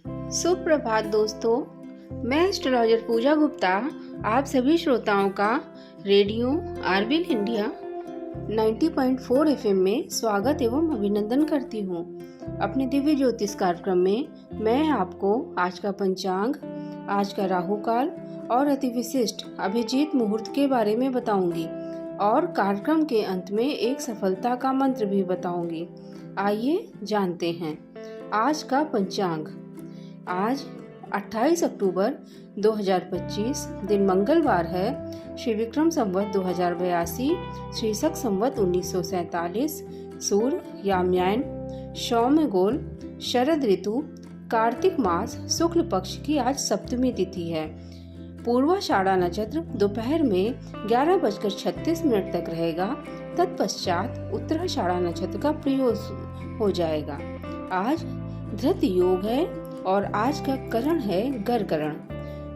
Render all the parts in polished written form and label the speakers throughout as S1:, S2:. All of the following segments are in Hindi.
S1: सुप्रभात दोस्तों, मैं एस्ट्रोलॉजर पूजा गुप्ता आप सभी श्रोताओं का रेडियो आरबीएल इंडिया 90.4 एफएम में स्वागत एवं अभिनंदन करती हूँ। अपने दिव्य ज्योतिष कार्यक्रम में मैं आपको आज का पंचांग, आज का राहु काल और अति विशिष्ट अभिजीत मुहूर्त के बारे में बताऊंगी और कार्यक्रम के अंत में एक सफलता का मंत्र भी बताऊंगी। आइए जानते हैं आज का पंचांग। आज 28 अक्टूबर 2025 दिन मंगलवार है। श्री विक्रम संवत 2082, श्री शक संवत 1947, सूर्य याम्यायन, सौम्य गोल, शरद ऋतु, कार्तिक मास, शुक्ल पक्ष की आज सप्तमी तिथि है। पूर्वाषाढ़ा नक्षत्र दोपहर में 11:36 तक रहेगा। तत्पश्चात उत्तराषाढ़ा नक्षत्र का प्रयोग हो जाएगा। आज धृत योग है और आज का करण है गरकरण।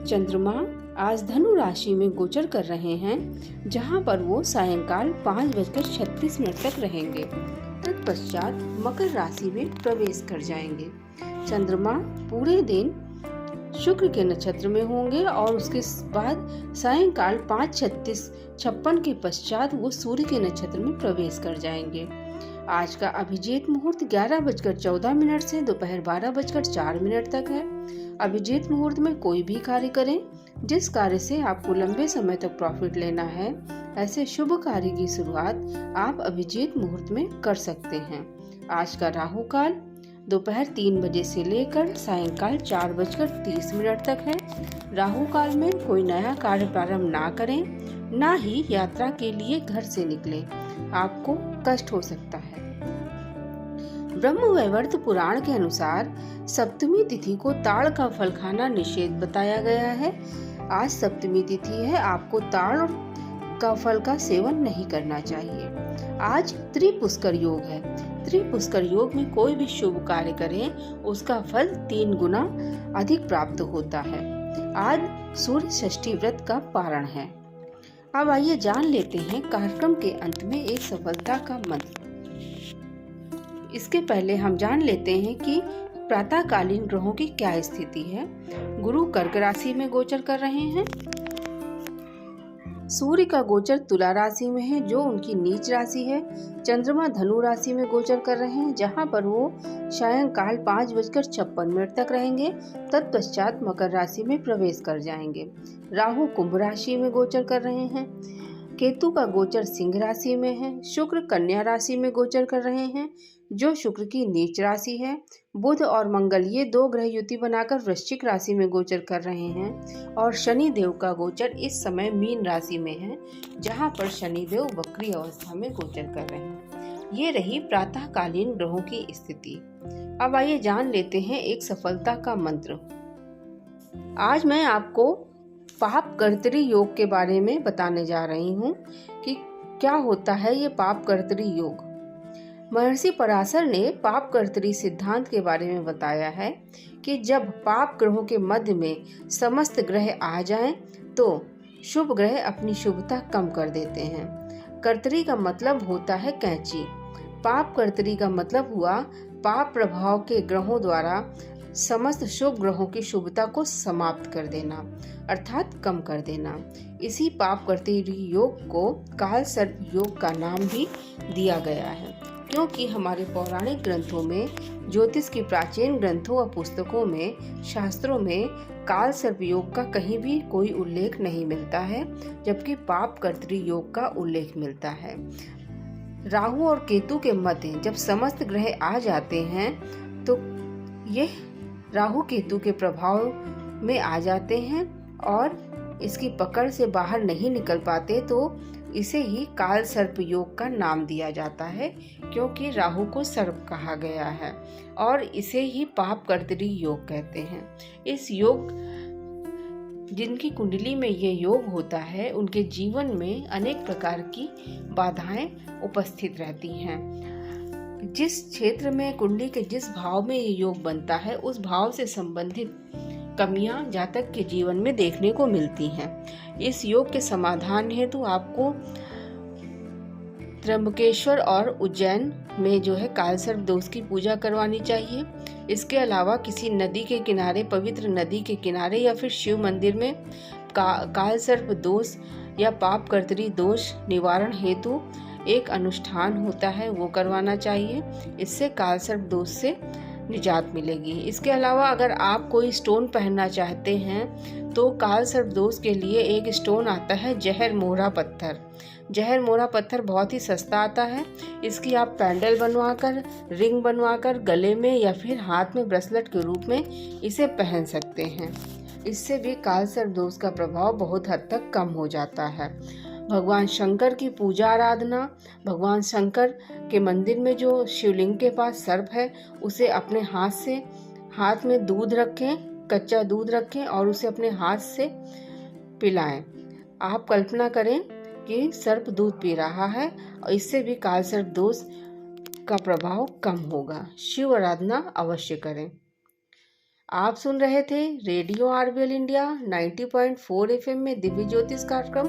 S1: चंद्रमा आज धनु राशि में गोचर कर रहे हैं, जहां पर वो सायंकाल 5:36 तक रहेंगे। तत्पश्चात मकर राशि में प्रवेश कर जाएंगे। चंद्रमा पूरे दिन शुक्र के नक्षत्र में होंगे और उसके बाद सायंकाल 5:56 के पश्चात वो सूर्य के नक्षत्र में प्रवेश कर जाएंगे। आज का अभिजीत मुहूर्त 11:14 से दोपहर 12:04 तक है। अभिजीत मुहूर्त में कोई भी कार्य करें जिस कार्य से आपको लंबे समय तक प्रॉफिट लेना है, ऐसे शुभ कार्य की शुरुआत आप अभिजीत मुहूर्त में कर सकते हैं। आज का राहु काल दोपहर 3 बजे से लेकर सायंकाल 4:30 तक है। राहु काल में कोई नया कार्य प्रारंभ ना करें, ना ही यात्रा के लिए घर से निकलें, आपको कष्ट हो सकता है। ब्रह्मवैवर्त पुराण के अनुसार सप्तमी तिथि को ताड़ का फल खाना निषेध बताया गया है। आज सप्तमी तिथि है, आपको ताड़ का फल का सेवन नहीं करना चाहिए। आज त्रिपुष्कर योग है। त्रिपुष्कर योग में कोई भी शुभ कार्य करें, उसका फल 3 गुना अधिक प्राप्त होता है। आज सूर्य षष्ठी व्रत का पारण है। अब आइए जान लेते हैं कार्यक्रम के अंत में एक सफलता का मंत्र। इसके पहले हम जान लेते हैं कि प्रातःकालीन ग्रहों की क्या स्थिति है। गुरु कर्क राशि में गोचर कर रहे हैं। सूर्य का गोचर तुला राशि में है, जो उनकी नीच राशि है। चंद्रमा धनु राशि में गोचर कर रहे हैं, जहां पर वो सायंकाल 5:56 तक रहेंगे। तत्पश्चात मकर राशि में प्रवेश कर जाएंगे। राहु कुंभ राशि में गोचर कर रहे हैं। केतु का गोचर सिंह राशि में है। शुक्र कन्या राशि में गोचर कर रहे हैं, जो शुक्र की नीच राशि है। बुध और मंगल ये 2 ग्रह युति बनाकर वृश्चिक राशि में गोचर कर रहे हैं और शनि देव का गोचर इस समय मीन राशि में है, जहां पर शनि देव वक्री अवस्था में गोचर कर रहे हैं। ये रही प्रातःकालीन ग्रहों की स्थिति। अब आइए जान लेते हैं एक सफलता का मंत्र। आज मैं आपको पाप कर्तरी योग के बारे में बताने जा रही हूँ कि क्या होता है ये पाप कर्तरी योग। महर्षि पराशर ने पाप कर्तरी सिद्धांत के बारे में बताया है कि जब पाप ग्रहों के मध्य में समस्त ग्रह आ जाएं, तो शुभ ग्रह अपनी शुभता कम कर देते हैं। कर्तरी का मतलब होता है कैंची। पाप कर्तरी का मतलब हुआ पाप प्रभाव के ग्रहों द्वारा समस्त शुभ ग्रहों की शुभता को समाप्त कर देना, अर्थात कम कर देना। इसी पाप कर्तरी योग को काल सर्प योग का नाम भी दिया गया है, क्योंकि हमारे पौराणिक ग्रंथों में, ज्योतिष की प्राचीन ग्रंथों और पुस्तकों में, शास्त्रों में काल सर्प योग का कहीं भी कोई उल्लेख नहीं मिलता है, जबकि पाप कर्तरी योग का उल्लेख मिलता है। राहु और केतु के मध्य जब समस्त ग्रह आ जाते हैं, तो ये राहु केतु के प्रभाव में आ जाते हैं और इसकी पकड़ से बाहर नहीं निकल पाते, तो इसे ही काल सर्प योग का नाम दिया जाता है, क्योंकि राहु को सर्प कहा गया है और इसे ही पाप कर्तरी योग कहते हैं। इस योग जिनकी कुंडली में ये योग होता है, उनके जीवन में अनेक प्रकार की बाधाएं उपस्थित रहती हैं। जिस क्षेत्र में कुंडली के जिस भाव में ये योग बनता है, उस भाव से संबंधित कमियां जातक के जीवन में देखने को मिलती हैं। इस योग के समाधान हेतु आपको त्र्यंबकेश्वर और उज्जैन में जो है कालसर्प दोष की पूजा करवानी चाहिए। इसके अलावा किसी नदी के किनारे, पवित्र नदी के किनारे या फिर शिव मंदिर में काल सर्प दोष या पाप कर्तरी दोष निवारण हेतु एक अनुष्ठान होता है, वो करवाना चाहिए। इससे काल सर्प दोष से निजात मिलेगी। इसके अलावा अगर आप कोई स्टोन पहनना चाहते हैं तो काल सर्प दोष के लिए एक स्टोन आता है जहर मोहरा पत्थर। जहर मोहरा पत्थर बहुत ही सस्ता आता है। इसकी आप पैंडल बनवाकर, रिंग बनवाकर गले में या फिर हाथ में ब्रेसलेट के रूप में इसे पहन सकते हैं। इससे भी काल सर्प दोष का प्रभाव बहुत हद तक कम हो जाता है। भगवान शंकर की पूजा आराधना, भगवान शंकर के मंदिर में जो शिवलिंग के पास सर्प है उसे अपने हाथ में दूध रखें, कच्चा दूध रखें और उसे अपने हाथ से पिलाएं। आप कल्पना करें कि सर्प दूध पी रहा है और इससे भी काल सर्प दोष का प्रभाव कम होगा। शिव आराधना अवश्य करें। आप सुन रहे थे रेडियो आरबीएल इंडिया 90.4 एफएम में दिव्य ज्योतिष कार्यक्रम।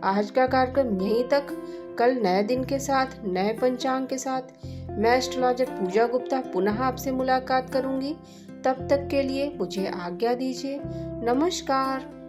S1: आज का कार्यक्रम यहीं तक। कल नए दिन के साथ, नए पंचांग के साथ मैं एस्ट्रोलॉजर पूजा गुप्ता पुनः आपसे मुलाकात करूंगी। तब तक के लिए मुझे आज्ञा दीजिए। नमस्कार।